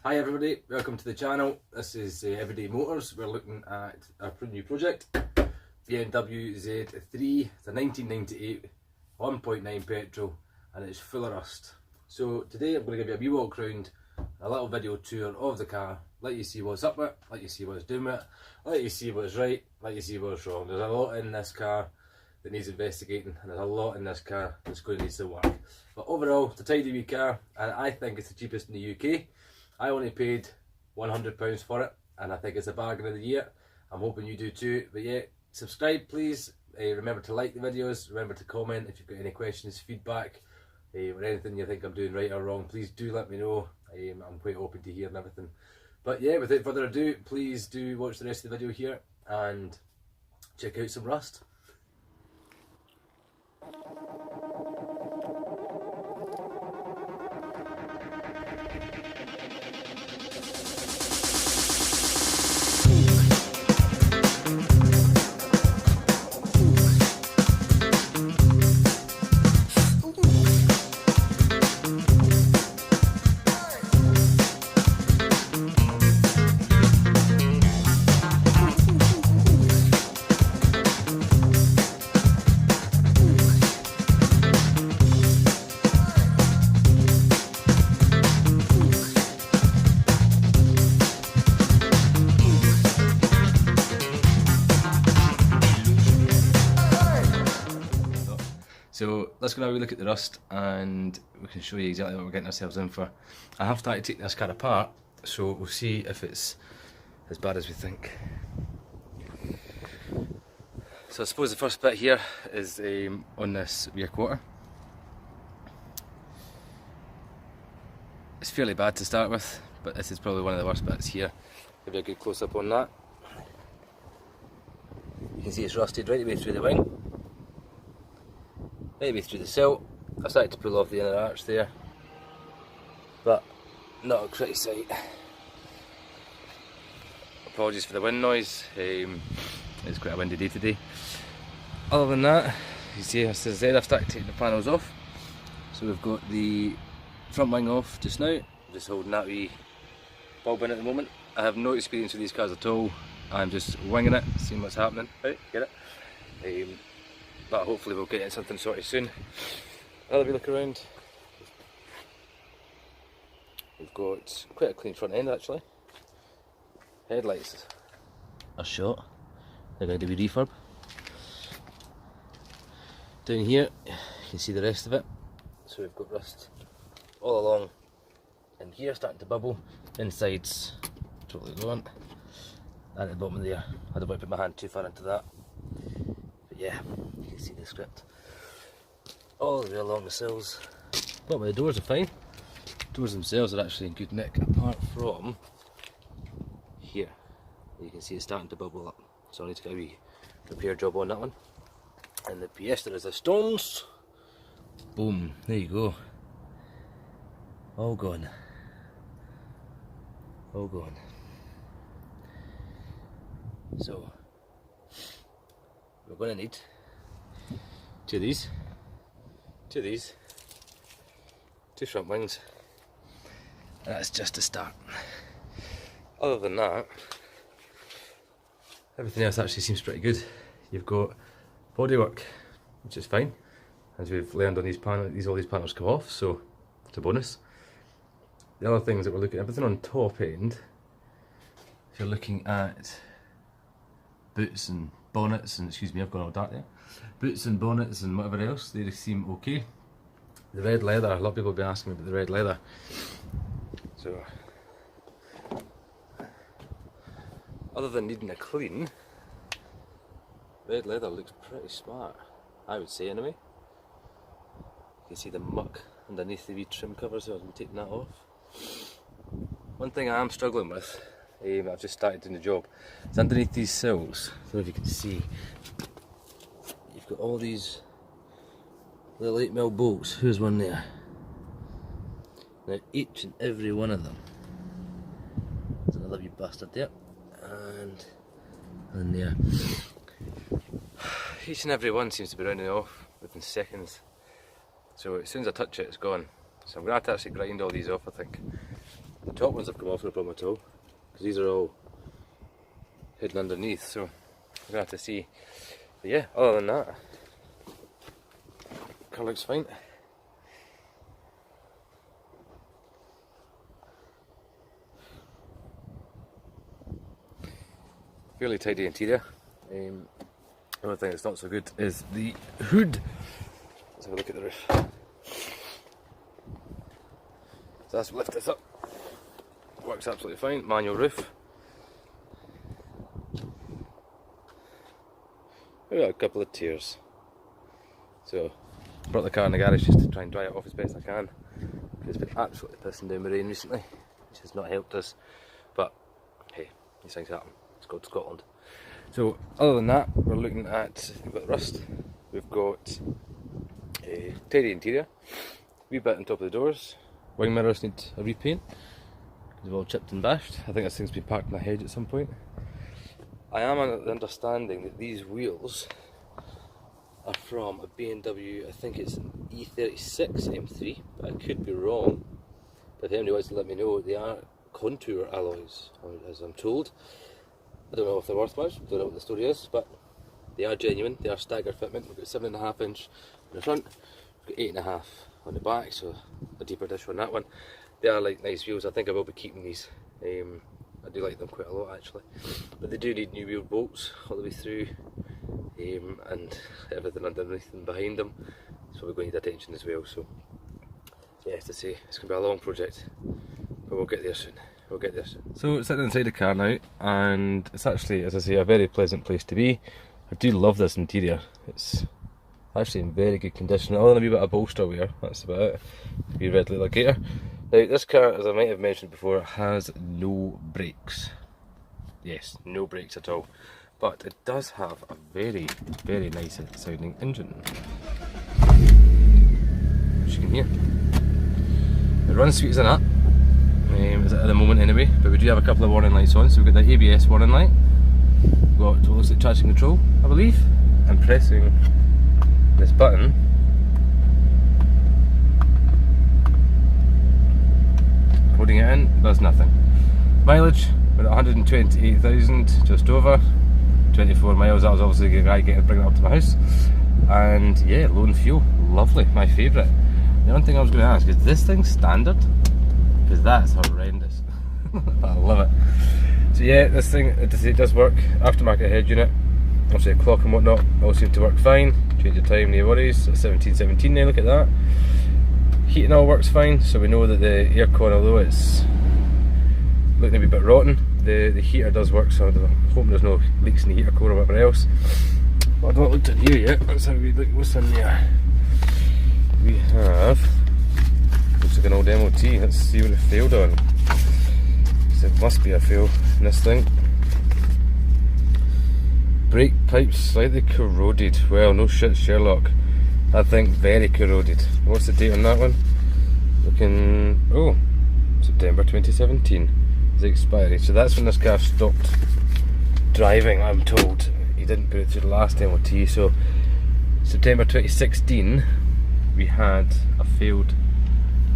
Hi everybody, welcome to the channel. This is Everyday Motors. We're looking at a new project, BMW Z3. It's a 1998 1.9 petrol and it's full of rust. So today I'm going to give you a wee walk round, a little video tour of the car, let you see what's up with it, let you see what's doing with it, let you see what's right, let you see what's wrong. There's a lot in this car that needs investigating and there's a lot in this car that's going to need some work. But overall, it's a tidy wee car and I think it's the cheapest in the UK. I only paid £100 for it and I think it's a bargain of the year. I'm hoping you do too. But yeah, subscribe please. Remember to like the videos, remember to comment if you've got any questions, feedback, or anything you think I'm doing right or wrong. Please do let me know. I'm quite open to hearing everything. But yeah, without further ado, please do watch the rest of the video here and check out some rust. So let's go now have a look at the rust and we can show you exactly what we're getting ourselves in for. I have started taking this car apart, so we'll see if it's as bad as we think. So I suppose the first bit here is on this rear quarter. It's fairly bad to start with, but this is probably one of the worst bits here. Give you a good close up on that. You can see it's rusted right the way through the wing. Maybe through the sill. I started to pull off the inner arch there, but not a pretty sight. Apologies for the wind noise, it's quite a windy day today. Other than that, you see as I said, I've started taking the panels off. So we've got the front wing off just now, just holding that wee bulb in at the moment. I have no experience with these cars at all, I'm just winging it, seeing what's happening. Right, get it? But hopefully we'll get something sorted soon. Another wee look around. We've got quite a clean front end actually. Headlights are shot. They're going to be refurb. Down here you can see the rest of it. So we've got rust all along in here, starting to bubble. Inside's totally gone. And at the bottom there, I don't want to put my hand too far into that. But yeah, you can see the script all the way along the sills. Bottom of the doors are fine. Doors themselves are actually in good nick, apart from here. You can see it's starting to bubble up, so I need to get a wee repair job on that one. And the pièce de résistance, boom, there you go. All gone. All gone. So we're going to need two of these, two front wings, and that's just a start. Other than that, everything else actually seems pretty good. You've got bodywork, which is fine, as we've learned on these panels, all these panels come off, so it's a bonus. The other things that we're looking at, everything on top end, if you're looking at boots and bonnets, and excuse me, I've gone all dark there. Boots and bonnets and whatever else, they seem okay. The red leather, a lot of people have been asking me about the red leather. So, other than needing a clean, red leather looks pretty smart, I would say anyway. You can see the muck underneath the wee trim cover, so I've been taking that off. One thing I am struggling with, I've just started doing the job, is underneath these sills. I don't know if you can see, you've got all these little 8mm bolts. Here's one there. Now each and every one of them, there's another wee bastard there, and there. Each and every one seems to be rounding off within seconds. So as soon as I touch it, it's gone. So I'm going to have to actually grind all these off, I think. The top ones have come off, no problem at all, because these are all hidden underneath, so we're going to have to see. But yeah, other than that, car looks fine. Fairly tidy interior. The only thing that's not so good is the hood. Let's have a look at the roof. So let's lift this up. Works absolutely fine. Manual roof. We've got a couple of tears. So brought the car in the garage just to try and dry it off as best I can. It's been absolutely pissing down with rain recently, which has not helped us. But hey, these things happen. It's called Scotland. So other than that, we're looking at, we've got the rust, we've got a tidy interior, wee bit on top of the doors, wing mirrors need a repaint, they've all chipped and bashed. I think this thing's been parked in a hedge at some point. I am under the understanding that these wheels are from a BMW, I think it's an E36 M3, but I could be wrong. But if anybody wants to let me know, they are contour alloys, as I'm told. I don't know if they're worth much, don't know what the story is, but they are genuine, they are stagger fitment. We've got 7.5 inch on the front, we've got 8.5 on the back, so a deeper dish on that one. They are like nice wheels. I think I will be keeping these. I do like them quite a lot actually, but they do need new wheel bolts all the way through, and everything underneath and behind them, so we're going to need attention as well. So yeah, to say, it's going to be a long project, but we'll get there soon. We'll get there soon. So sitting inside the car now, and it's actually, as I say, a very pleasant place to be. I do love this interior. It's actually in very good condition, other than a wee bit of bolster wear, that's about it. A wee red ligator. Now this car, as I might have mentioned before, has no brakes. Yes, no brakes at all. But it does have a very, very nice sounding engine, which you can hear. It runs sweet as a nut, at the moment anyway, but we do have a couple of warning lights on. So we've got the ABS warning light, we've got what looks like traction control, I believe, and pressing this button holding it in does nothing. Mileage, we're at 128,000, just over 24 miles. That was obviously the guy bringing it up to my house. And yeah, low in fuel, lovely, my favourite. The one thing I was going to ask, is this thing standard? Because that's horrendous. I love it. So yeah, this thing, it does work. Aftermarket head unit, obviously the clock and whatnot all seem to work fine. Change the time, no worries. It's 17:17 now, look at that. Heating all works fine, so we know that the aircon, although it's looking a wee bit rotten, the heater does work, so I'm hoping there's no leaks in the heater core or whatever else. Well, I've not looked in here yet. Let's have a wee look what's in there. We have, looks like an old MOT. Let's see what it failed on. Because it must be a fail in this thing. Brake pipes slightly corroded. Well, no shit, Sherlock. That thing very corroded. What's the date on that one? Looking, oh, September 2017 is the expiry. So that's when this car stopped driving, I'm told. He didn't put it through the last MOT, so September 2016 we had a failed,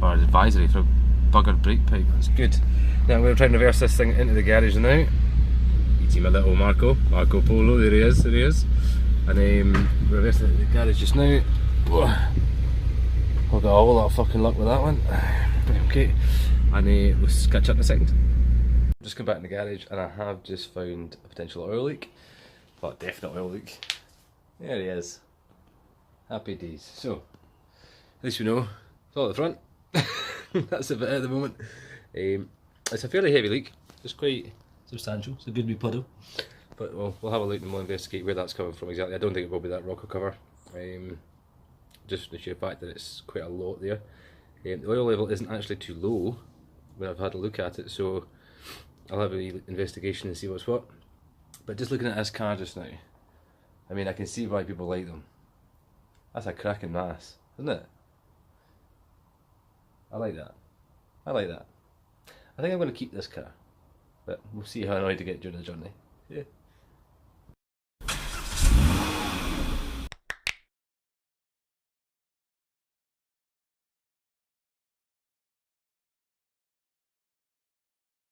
or advisory for buggered brake pipe. That's good. Now I'm going to try and reverse this thing into the garage now. You see my little Marco Polo, there he is. And we're reversing it into the garage just now. I've got a whole lot of fucking luck with that one. Okay, and we'll catch up in a second. Just come back in the garage and I have just found a potential oil leak. Well, definite oil leak. There he is. Happy days. So, at least we know it's all at the front. That's about it at the moment. It's a fairly heavy leak. It's quite substantial. It's a good wee puddle. But we'll have a look and we'll investigate where that's coming from exactly. I don't think it will be that rocker cover. Just the sheer fact that it's quite a lot there. The oil level isn't actually too low when I've had a look at it, so I'll have an investigation and see what's what. But just looking at this car just now, I mean, I can see why people like them. That's a cracking mass, isn't it? I like that. I like that. I think I'm going to keep this car, but we'll see how annoyed I get during the journey. Yeah.